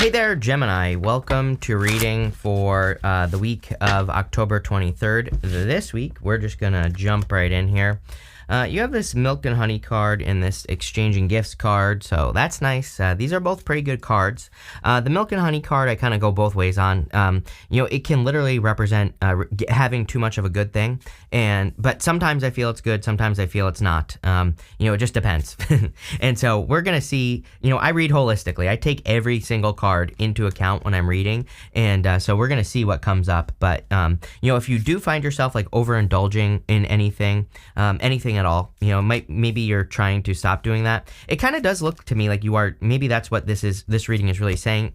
Hey there, Gemini. Welcome to reading for the week of October 23rd. This week, we're just going to jump right in here. You have this Milk and Honey card and this Exchanging Gifts card, so that's nice. These are both pretty good cards. The Milk and Honey card, I kind of go both ways on. It can literally represent having too much of a good thing, but sometimes I feel it's good, sometimes I feel it's not. It just depends. And so we're going to see, I read holistically. I take every single card into account when I'm reading, and so we're going to see what comes up. But, if you do find yourself like overindulging in anything at all, maybe you're trying to stop doing that. It kind of does look to me like you are. Maybe that's what this reading is really saying.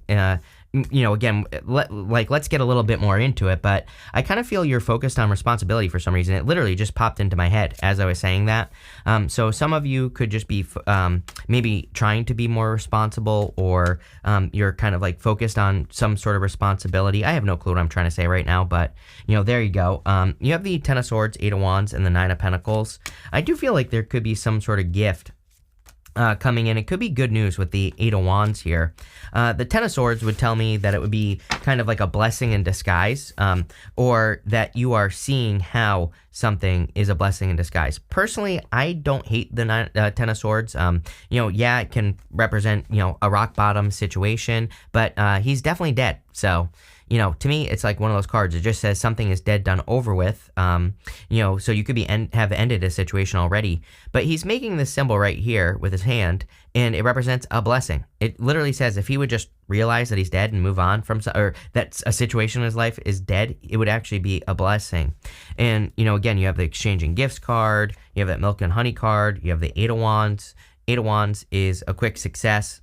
Again, let's get a little bit more into it, but I kind of feel you're focused on responsibility for some reason. It literally just popped into my head as I was saying that. So some of you could just be maybe trying to be more responsible, or you're kind of like focused on some sort of responsibility. I have no clue what I'm trying to say right now, but there you go. You have the Ten of Swords, Eight of Wands, and the Nine of Pentacles. I do feel like there could be some sort of gift coming in. It could be good news with the Eight of Wands here. The Ten of Swords would tell me that it would be kind of like a blessing in disguise, or that you are seeing how something is a blessing in disguise. Personally, I don't hate the Ten of Swords. It can represent, a rock bottom situation, but he's definitely dead. So, to me, it's like one of those cards. It just says something is dead, done, over with. So you could have ended a situation already. But he's making this symbol right here with his hand, and it represents a blessing. It literally says if he would just realize that he's dead and move on or that a situation in his life is dead, it would actually be a blessing. And, again, you have the Exchanging Gifts card, you have that Milk and Honey card, you have the Eight of Wands. Eight of Wands is a quick success.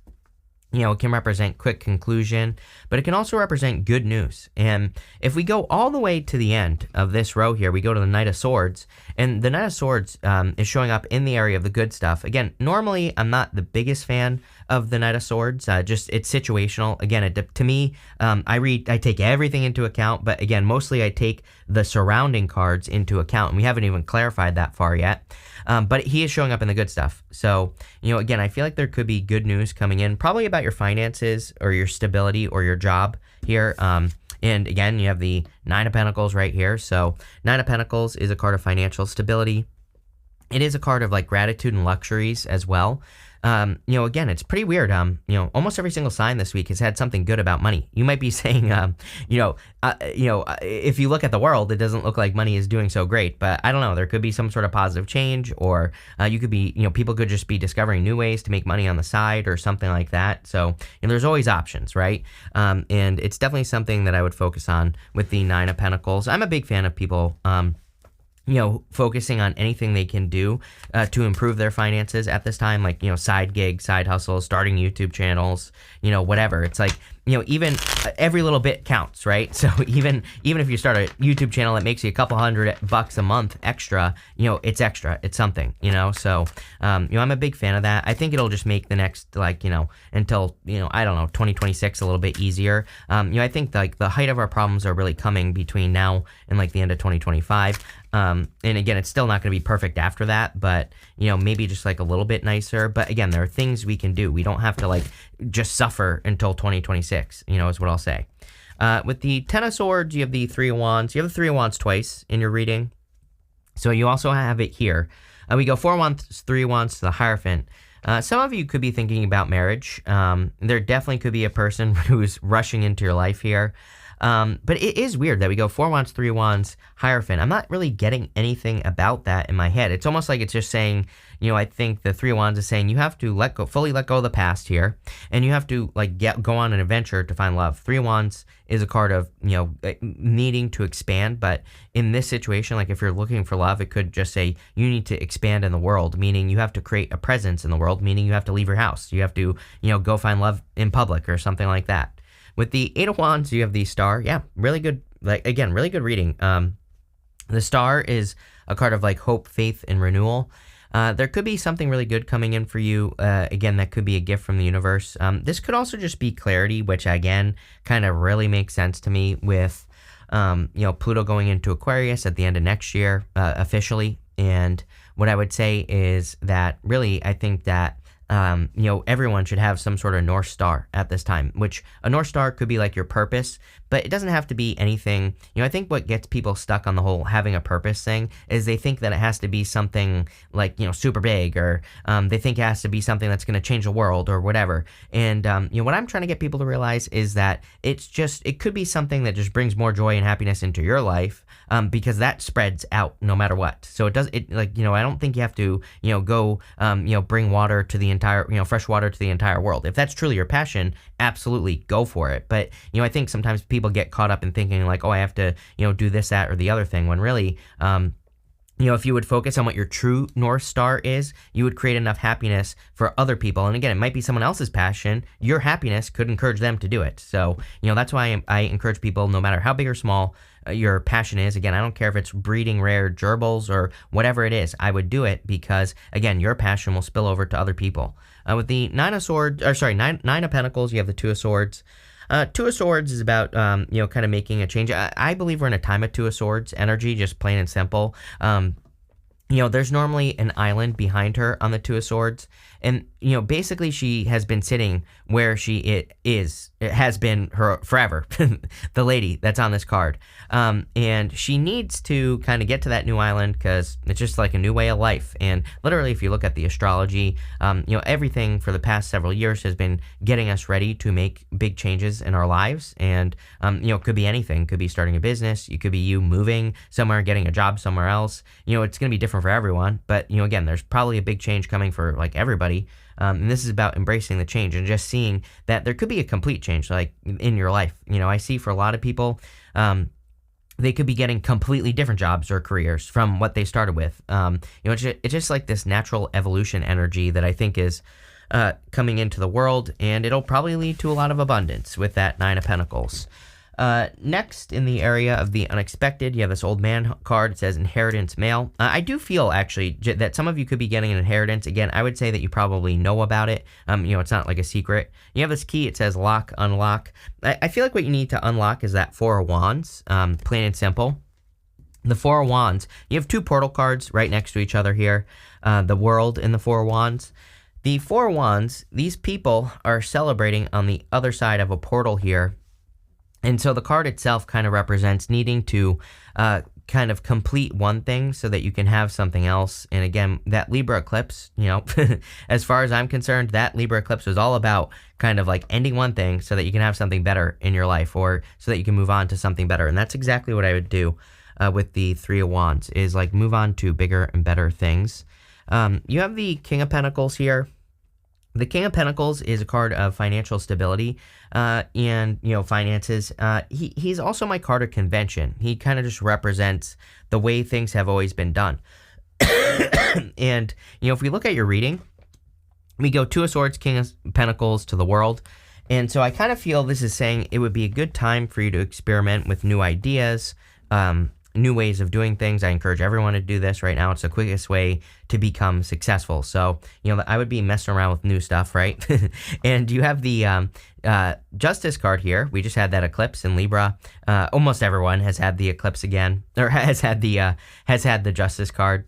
It can represent quick conclusion, but it can also represent good news. And if we go all the way to the end of this row here, we go to the Knight of Swords, and the Knight of Swords is showing up in the area of the good stuff. Again, normally I'm not the biggest fan of the Knight of Swords. Just it's situational. Again, to me, I take everything into account, but again, mostly I take the surrounding cards into account, and we haven't even clarified that far yet. But he is showing up in the good stuff. So, again, I feel like there could be good news coming in, probably about your finances or your stability or your job here. And again, you have the Nine of Pentacles right here. So Nine of Pentacles is a card of financial stability. It is a card of like gratitude and luxuries as well. Again, it's pretty weird. Almost every single sign this week has had something good about money. You might be saying, if you look at the world, it doesn't look like money is doing so great, but I don't know. There could be some sort of positive change, or you could be, people could just be discovering new ways to make money on the side or something like that. So, there's always options, right? And it's definitely something that I would focus on with the Nine of Pentacles. I'm a big fan of people, focusing on anything they can do to improve their finances at this time, like, side gigs, side hustles, starting YouTube channels, whatever. It's like, even every little bit counts, right? So even if you start a YouTube channel that makes you a couple $100 a month extra, it's extra, it's something, so, I'm a big fan of that. I think it'll just make the next, until, I don't know, 2026 a little bit easier. I think like the height of our problems are really coming between now and like the end of 2025. And again, it's still not going to be perfect after that, but, maybe just like a little bit nicer. But again, there are things we can do. We don't have to like just suffer until 2026, is what I'll say. With the Ten of Swords, you have the Three of Wands. You have the Three of Wands twice in your reading. So you also have it here. We go Four of Wands, Three of Wands to the Hierophant. Some of you could be thinking about marriage. There definitely could be a person who's rushing into your life here. But it is weird that we go Four of Wands, Three of Wands, Hierophant. I'm not really getting anything about that in my head. It's almost like it's just saying, I think the Three of Wands is saying you have to fully let go of the past here, and you have to go on an adventure to find love. Three of Wands is a card of, needing to expand, but in this situation, like if you're looking for love, it could just say you need to expand in the world, meaning you have to create a presence in the world, meaning you have to leave your house. You have to, go find love in public or something like that. With the Eight of Wands, you have the Star. Yeah, really good. Really good reading. The Star is a card of like hope, faith, and renewal. There could be something really good coming in for you. Again, that could be a gift from the universe. This could also just be clarity, which again, kind of really makes sense to me with, Pluto going into Aquarius at the end of next year, officially. And what I would say is that really, I think that everyone should have some sort of North Star at this time, which a North Star could be like your purpose, but it doesn't have to be anything. I think what gets people stuck on the whole having a purpose thing is they think that it has to be something like, super big, or they think it has to be something that's going to change the world or whatever. And, what I'm trying to get people to realize is that it could be something that just brings more joy and happiness into your life, because that spreads out no matter what. So I don't think you have to, go, bring water to the entire, fresh water to the entire world. If that's truly your passion, absolutely go for it. But, I think sometimes people get caught up in thinking like, oh, I have to, do this, that, or the other thing, when really, if you would focus on what your true North Star is, you would create enough happiness for other people. And again, it might be someone else's passion. Your happiness could encourage them to do it. So, that's why I encourage people, no matter how big or small your passion is. Again, I don't care if it's breeding rare gerbils or whatever it is. I would do it because, again, your passion will spill over to other people. With the Nine of Pentacles, you have the Two of Swords. Two of Swords is about, kind of making a change. I believe we're in a time of Two of Swords energy, just plain and simple. There's normally an island behind her on the Two of Swords. And, basically she has been sitting where it has been her forever, the lady that's on this card. And she needs to kind of get to that new island because it's just like a new way of life. And literally, if you look at the astrology, everything for the past several years has been getting us ready to make big changes in our lives. And, it could be anything. It could be starting a business. It could be you moving somewhere, getting a job somewhere else. It's going to be different for everyone. But, again, there's probably a big change coming for like everybody. And this is about embracing the change and just seeing that there could be a complete change like in your life. I see for a lot of people, they could be getting completely different jobs or careers from what they started with. It's just like this natural evolution energy that I think is coming into the world, and it'll probably lead to a lot of abundance with that Nine of Pentacles. Next, in the area of the unexpected, you have this Old Man card. It says inheritance male. I do feel, actually, that some of you could be getting an inheritance. Again, I would say that you probably know about it. It's not like a secret. You have this key. It says lock, unlock. I feel like what you need to unlock is that Four of Wands, plain and simple. The Four of Wands, you have two portal cards right next to each other here, the World and the Four of Wands. The Four of Wands, these people are celebrating on the other side of a portal here. And so the card itself kind of represents needing to kind of complete one thing so that you can have something else. And again, that Libra eclipse, as far as I'm concerned, that Libra eclipse was all about kind of like ending one thing so that you can have something better in your life, or so that you can move on to something better. And that's exactly what I would do with the Three of Wands, is like move on to bigger and better things. You have the King of Pentacles here. The King of Pentacles is a card of financial stability and, finances. He's also my card of convention. He kind of just represents the way things have always been done. And, if we look at your reading, we go Two of Swords, King of Pentacles to the World. And so I kind of feel this is saying it would be a good time for you to experiment with new ideas, new ways of doing things. I encourage everyone to do this right now. It's the quickest way to become successful. So, I would be messing around with new stuff, right? And you have the Justice card here. We just had that eclipse in Libra. Almost everyone has had the eclipse again, or has had the Justice card.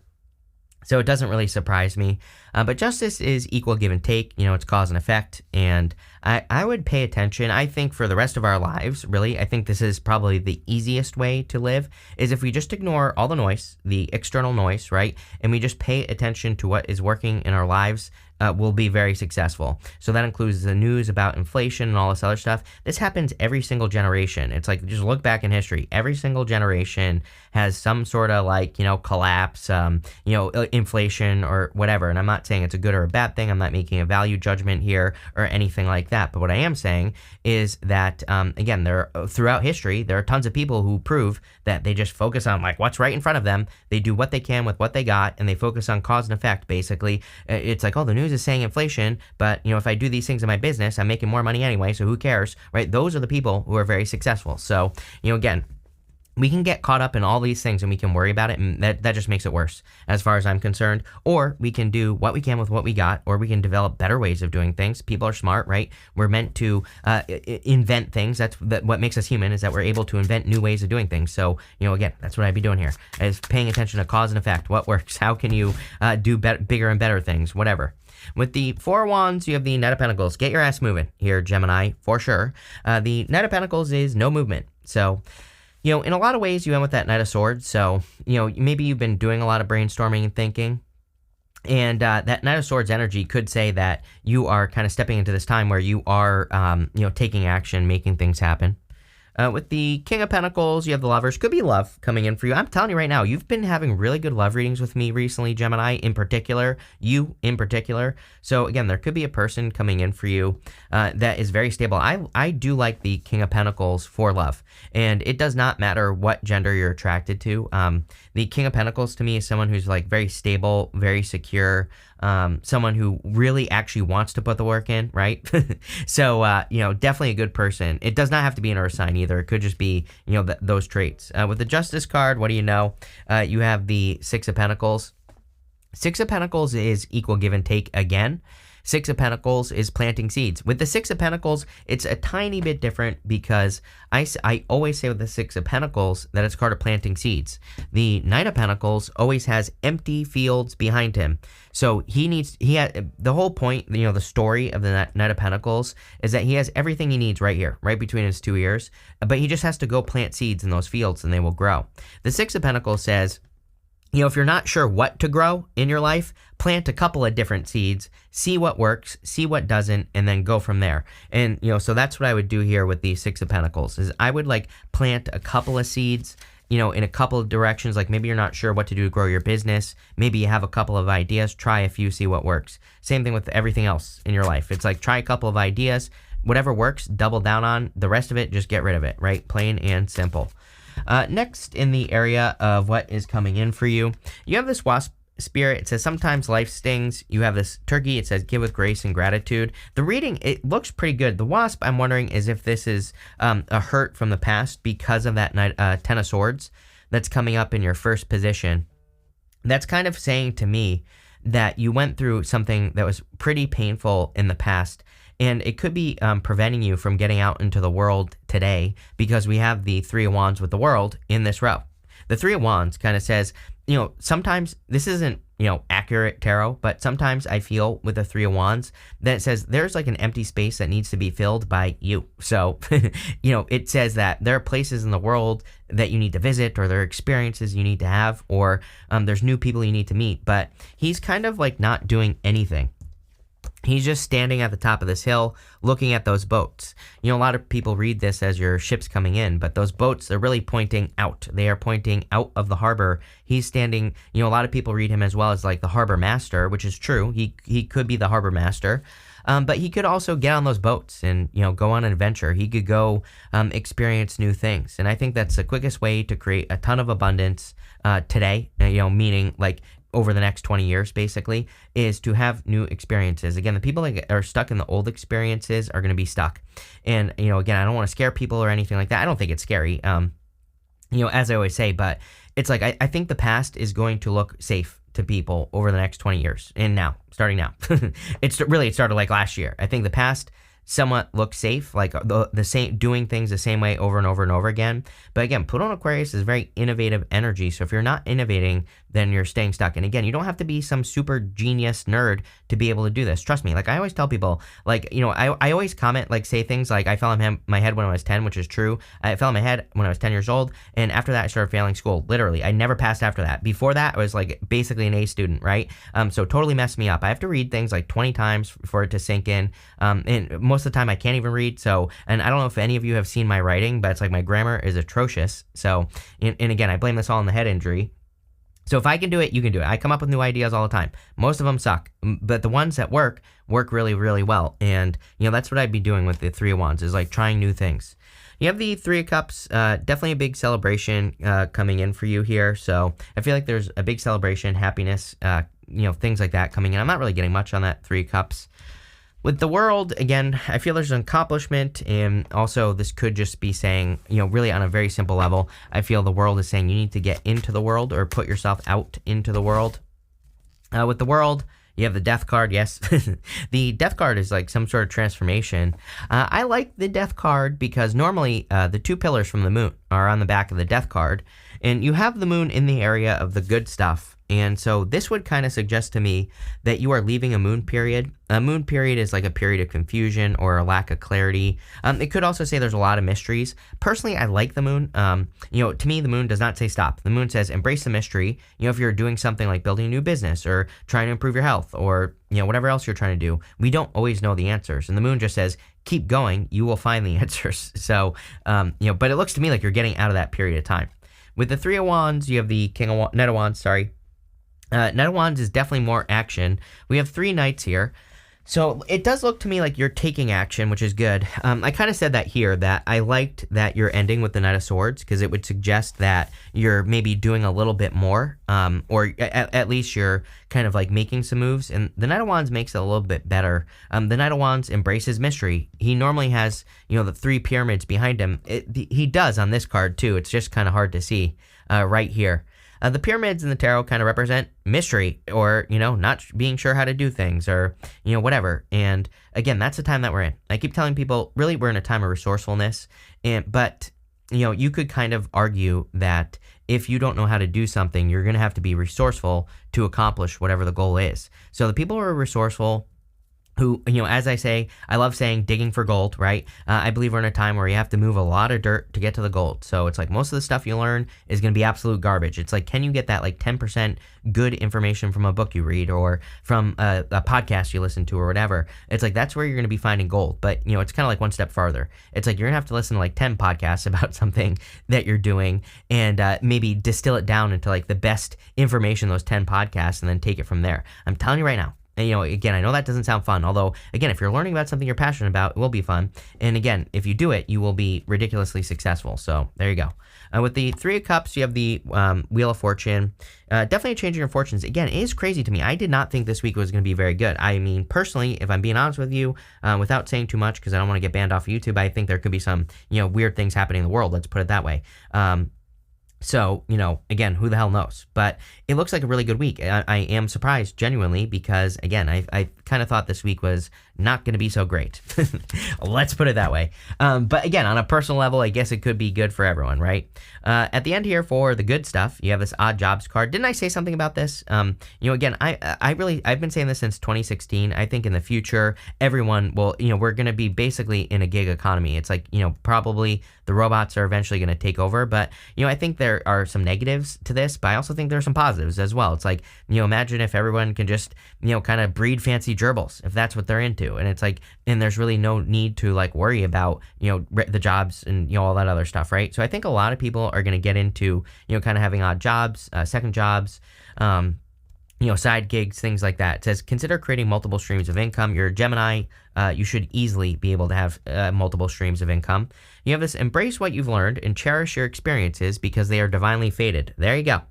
So it doesn't really surprise me. But justice is equal give and take. It's cause and effect. And I would pay attention. I think for the rest of our lives, really, I think this is probably the easiest way to live, is if we just ignore all the noise, the external noise, right? And we just pay attention to what is working in our lives, we'll be very successful. So that includes the news about inflation and all this other stuff. This happens every single generation. It's like, just look back in history. Every single generation has some sort of collapse, inflation or whatever. And I'm not saying it's a good or a bad thing. I'm not making a value judgment here or anything like that. But what I am saying is that, again, throughout history, there are tons of people who prove that they just focus on what's right in front of them. They do what they can with what they got, and they focus on cause and effect, basically. It's like, oh, the news is saying inflation, but if I do these things in my business, I'm making more money anyway, so who cares, right? Those are the people who are very successful. So, again, we can get caught up in all these things and we can worry about it, and that just makes it worse as far as I'm concerned. Or we can do what we can with what we got, or we can develop better ways of doing things. People are smart, right? We're meant to invent things. That's what makes us human, is that we're able to invent new ways of doing things. So, again, that's what I'd be doing here, is paying attention to cause and effect. What works? How can you do bigger and better things? Whatever. With the Four of Wands, you have the Knight of Pentacles. Get your ass moving here, Gemini, for sure. The Knight of Pentacles is no movement. So, in a lot of ways, you end with that Knight of Swords. So, maybe you've been doing a lot of brainstorming and thinking. And that Knight of Swords energy could say that you are kind of stepping into this time where you are, taking action, making things happen. With the King of Pentacles, you have the Lovers. Could be love coming in for you. I'm telling you right now, you've been having really good love readings with me recently, Gemini, in particular. You in particular. So again, there could be a person coming in for you that is very stable. I do like the King of Pentacles for love. And it does not matter what gender you're attracted to. The King of Pentacles to me is someone who's like very stable, very secure, someone who really actually wants to put the work in, right? So, definitely a good person. It does not have to be an earth sign either. It could just be, those traits. With the Justice card, what do you know? You have the Six of Pentacles. Six of Pentacles is equal give and take again. Six of Pentacles is planting seeds. With the Six of Pentacles, it's a tiny bit different because I always say with the Six of Pentacles that it's a card of planting seeds. The Knight of Pentacles always has empty fields behind him. So the whole point, the story of the Knight of Pentacles is that he has everything he needs right here, right between his two ears, but he just has to go plant seeds in those fields and they will grow. The Six of Pentacles says, if you're not sure what to grow in your life, plant a couple of different seeds, see what works, see what doesn't, and then go from there. And, so that's what I would do here with the Six of Pentacles, is I would plant a couple of seeds, in a couple of directions. Like maybe you're not sure what to do to grow your business. Maybe you have a couple of ideas, try a few, see what works. Same thing with everything else in your life. It's try a couple of ideas, whatever works, double down on. The rest of it, just get rid of it, right? Plain and simple. Next, in the area of what is coming in for you, you have this Wasp spirit. It says sometimes life stings. You have this Turkey. It says give with grace and gratitude. The reading, it looks pretty good. The Wasp, I'm wondering is if this is a hurt from the past because of that Ten of Swords that's coming up in your first position. That's kind of saying to me that you went through something that was pretty painful in the past. And it could be preventing you from getting out into the world today because we have the Three of Wands with the World in this row. The Three of Wands kind of says, sometimes this isn't, accurate tarot, but sometimes I feel with the Three of Wands that it says there's an empty space that needs to be filled by you. So, it says that there are places in the world that you need to visit, or there are experiences you need to have, or there's new people you need to meet. But he's kind of not doing anything. He's just standing at the top of this hill looking at those boats. A lot of people read this as your ships coming in, but those boats, they're really pointing out. They are pointing out of the harbor. He's standing, a lot of people read him as well as the harbor master, which is true. He could be the harbor master. But he could also get on those boats and, go on an adventure. He could go experience new things. And I think that's the quickest way to create a ton of abundance today, meaning over the next 20 years, basically, is to have new experiences. Again, the people that are stuck in the old experiences are going to be stuck. And, again, I don't want to scare people or anything like that. I don't think it's scary, as I always say, but it's I think the past is going to look safe to people over the next 20 years. And now, starting now. It started last year. I think the past somewhat look safe, the same, doing things the same way over and over and over again. But again, Pluto in Aquarius is very innovative energy. So if you're not innovating, then you're staying stuck. And again, you don't have to be some super genius nerd to be able to do this. Trust me. I always tell people, I always comment, say things I fell on my head when I was 10, which is true. I fell on my head when I was 10 years old. And after that, I started failing school. Literally, I never passed after that. Before that, I was basically an A student, right? So totally messed me up. I have to read things 20 times for it to sink in. And most of the time I can't even read. So, and I don't know if any of you have seen my writing, but it's my grammar is atrocious. So, and again, I blame this all on the head injury. So if I can do it, you can do it. I come up with new ideas all the time. Most of them suck, but the ones that work really, really well. And, that's what I'd be doing with the Three of Wands is trying new things. You have the Three of Cups, definitely a big celebration coming in for you here. So I feel there's a big celebration, happiness, things like that coming in. I'm not really getting much on that Three of Cups. With the World, again, I feel there's an accomplishment, and also this could just be saying, really on a very simple level, I feel the World is saying you need to get into the world or put yourself out into the world. With the World, you have the Death card, yes. The Death card is some sort of transformation. I like the Death card because normally the two pillars from the moon are on the back of the Death card, and you have the moon in the area of the good stuff. And so this would kind of suggest to me that you are leaving a moon period. A moon period is like a period of confusion or a lack of clarity. It could also say there's a lot of mysteries. Personally, I like the moon. To me, the moon does not say stop. The moon says embrace the mystery. If you're doing something like building a new business or trying to improve your health or, whatever else you're trying to do, we don't always know the answers. And the moon just says, keep going, you will find the answers. So, but it looks to me like you're getting out of that period of time. With the Three of Wands, you have the Knight of Wands, Knight of Wands is definitely more action. We have 3 knights here. So it does look to me like you're taking action, which is good. I kind of said that here, that I liked that you're ending with the Knight of Swords because it would suggest that you're maybe doing a little bit more, or at least you're kind of like making some moves. And the Knight of Wands makes it a little bit better. The Knight of Wands embraces mystery. He normally has, the 3 pyramids behind him. He does on this card too. It's just kind of hard to see right here. The pyramids in the tarot kind of represent mystery or, not being sure how to do things or, whatever. And again, that's the time that we're in. I keep telling people, really, we're in a time of resourcefulness. But you could kind of argue that if you don't know how to do something, you're going to have to be resourceful to accomplish whatever the goal is. So the people who are resourceful, who, as I say, I love saying digging for gold, right? I believe we're in a time where you have to move a lot of dirt to get to the gold. So it's like most of the stuff you learn is going to be absolute garbage. It's like, can you get that like 10% good information from a book you read or from a podcast you listen to or whatever? It's like, that's where you're going to be finding gold. But, it's kind of like one step farther. It's like, you're going to have to listen to like 10 podcasts about something that you're doing and maybe distill it down into like the best information, those 10 podcasts, and then take it from there. I'm telling you right now. And, again, I know that doesn't sound fun, although, again, if you're learning about something you're passionate about, it will be fun. And again, if you do it, you will be ridiculously successful. So there you go. With the 3 of Cups, you have the Wheel of Fortune. Definitely changing your fortunes. Again, it is crazy to me. I did not think this week was going to be very good. I mean, personally, if I'm being honest with you, without saying too much, because I don't want to get banned off of YouTube, I think there could be some, weird things happening in the world. Let's put it that way. So, again, who the hell knows? But it looks like a really good week. I am surprised, genuinely, because, again, I kind of thought this week was not going to be so great. Let's put it that way. But, again, on a personal level, I guess it could be good for everyone, right? At the end here for the good stuff, you have this odd jobs card. Didn't I say something about this? Again, I've been saying this since 2016. I think in the future, everyone will, we're going to be basically in a gig economy. It's like, probably the robots are eventually going to take over. But, I think there are some negatives to this, but I also think there are some positives as well. It's like, imagine if everyone can just, kind of breed fancy gerbils, if that's what they're into. And it's like, and there's really no need to like worry about, the jobs and, all that other stuff, right? So I think a lot of people are going to get into, kind of having odd jobs, second jobs, side gigs, things like that. It says, consider creating multiple streams of income. You're a Gemini. You should easily be able to have multiple streams of income. You have this, embrace what you've learned and cherish your experiences because they are divinely fated. There you go.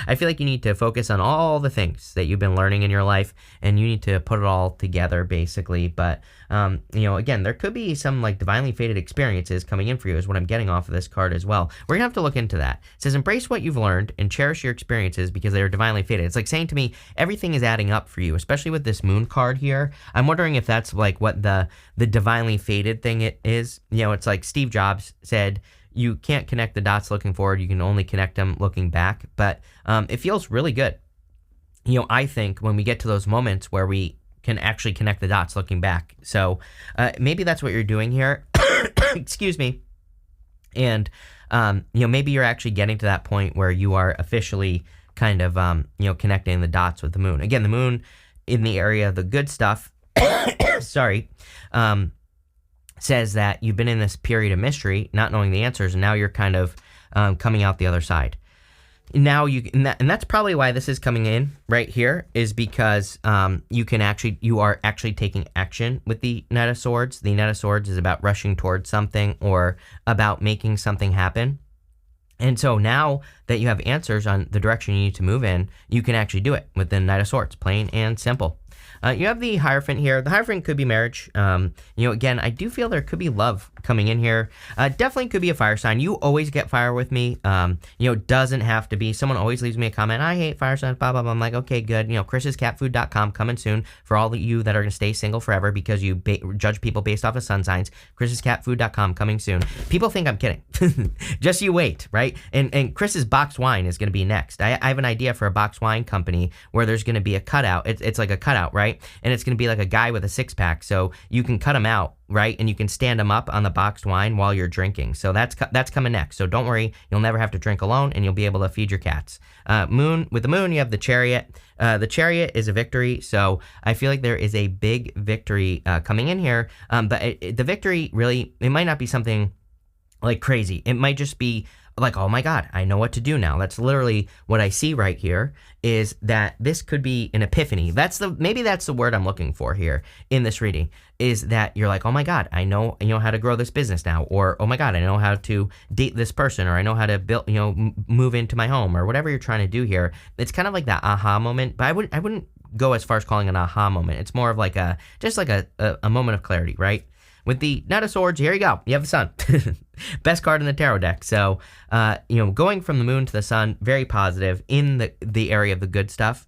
I feel like you need to focus on all the things that you've been learning in your life and you need to put it all together basically. But, again, there could be some like divinely fated experiences coming in for you is what I'm getting off of this card as well. We're gonna have to look into that. It says, embrace what you've learned and cherish your experiences because they are divinely fated. It's like saying to me, everything is adding up for you, especially with this moon card here. I'm wondering if that's like what the divinely fated thing it is. It's like Steve Jobs said, you can't connect the dots looking forward, you can only connect them looking back. But it feels really good. I think when we get to those moments where we can actually connect the dots looking back. So maybe that's what you're doing here. Excuse me. And maybe you're actually getting to that point where you are officially kind of connecting the dots with the moon. Again, the moon in the area of the good stuff sorry, says that you've been in this period of mystery, not knowing the answers, and now you're kind of coming out the other side. Now and that's probably why this is coming in right here, is because you are actually taking action with the Knight of Swords. The Knight of Swords is about rushing towards something or about making something happen. And so now that you have answers on the direction you need to move in, you can actually do it with the Knight of Swords, plain and simple. You have the Hierophant here. The Hierophant could be marriage. Again, I do feel there could be love coming in here. Definitely could be a fire sign. You always get fire with me. Doesn't have to be. Someone always leaves me a comment, I hate fire signs, blah, blah, blah. I'm like, okay, good. chrisscatfood.com coming soon for all of you that are going to stay single forever because you judge people based off of sun signs. chrisscatfood.com coming soon. People think I'm kidding. Just you wait, right? And Chris's box wine is going to be next. I have an idea for a box wine company where there's going to be a cutout. It's like a cutout, right? And it's going to be like a guy with a six-pack. So you can cut him out, right? And you can stand them up on the boxed wine while you're drinking. So that's coming next. So don't worry, you'll never have to drink alone, and you'll be able to feed your cats. With the moon, you have the Chariot. The Chariot is a victory, so I feel like there is a big victory coming in here. But the victory really, it might not be something like crazy. It might just be like, oh my God, I know what to do now. That's literally what I see right here, is that this could be an epiphany. Maybe that's the word I'm looking for here in this reading, is that you're like, oh my God, I know how to grow this business now, or oh my God, I know how to date this person, or I know how to build, move into my home, or whatever you're trying to do here. It's kind of like that aha moment, but I wouldn't go as far as calling it an aha moment. It's more of like a moment of clarity, right? With the Knight of Swords, here you go. You have the Sun. Best card in the tarot deck. So, going from the moon to the sun, very positive in the area of the good stuff.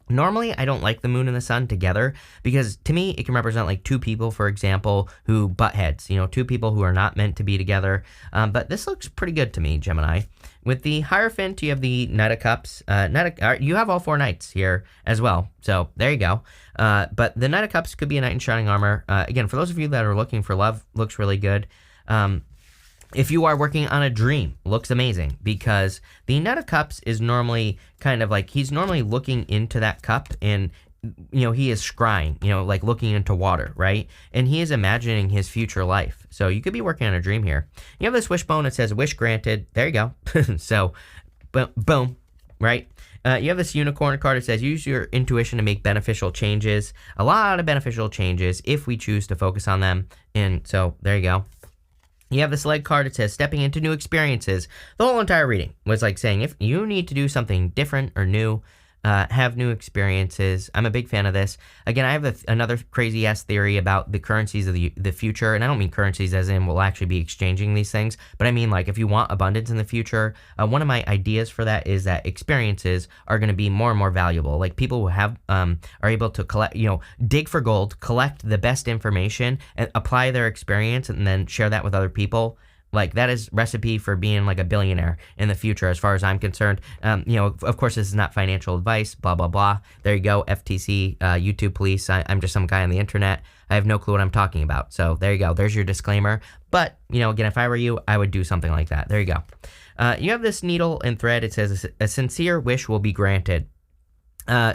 Normally, I don't like the moon and the sun together because to me, it can represent like two people, for example, who butt heads, two people who are not meant to be together. But this looks pretty good to me, Gemini. With the Hierophant, you have the Knight of Cups. You have all four knights here as well. So there you go. But the Knight of Cups could be a knight in shining armor. Again, for those of you that are looking for love, looks really good. If you are working on a dream, looks amazing because the Knight of Cups is normally kind of like, he's normally looking into that cup and, he is scrying, like looking into water, right? And he is imagining his future life. So you could be working on a dream here. You have this wishbone. It says wish granted. There you go. So boom, right? You have this unicorn card. It says use your intuition to make beneficial changes. A lot of beneficial changes if we choose to focus on them. And so there you go. You have this leg card. It says stepping into new experiences. The whole entire reading was like saying if you need to do something different or new, have new experiences. I'm a big fan of this. Again, I have another crazy-ass theory about the currencies of the future, and I don't mean currencies as in we'll actually be exchanging these things, but I mean like if you want abundance in the future, one of my ideas for that is that experiences are going to be more and more valuable. Like people who have are able to collect, dig for gold, collect the best information, and apply their experience, and then share that with other people. Like that is recipe for being like a billionaire in the future, as far as I'm concerned. Of course, this is not financial advice, blah, blah, blah. There you go. FTC, YouTube police. I'm just some guy on the internet. I have no clue what I'm talking about. So there you go. There's your disclaimer. But, again, if I were you, I would do something like that. There you go. You have this needle and thread. It says a sincere wish will be granted.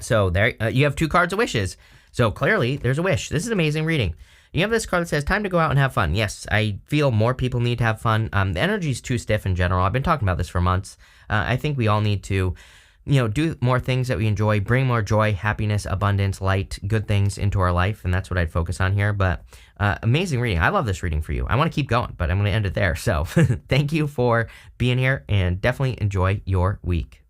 So there you have two cards of wishes. So clearly there's a wish. This is an amazing reading. You have this card that says, time to go out and have fun. Yes, I feel more people need to have fun. The energy is too stiff in general. I've been talking about this for months. I think we all need to, do more things that we enjoy, bring more joy, happiness, abundance, light, good things into our life. And that's what I'd focus on here. But amazing reading. I love this reading for you. I want to keep going, but I'm going to end it there. So thank you for being here and definitely enjoy your week.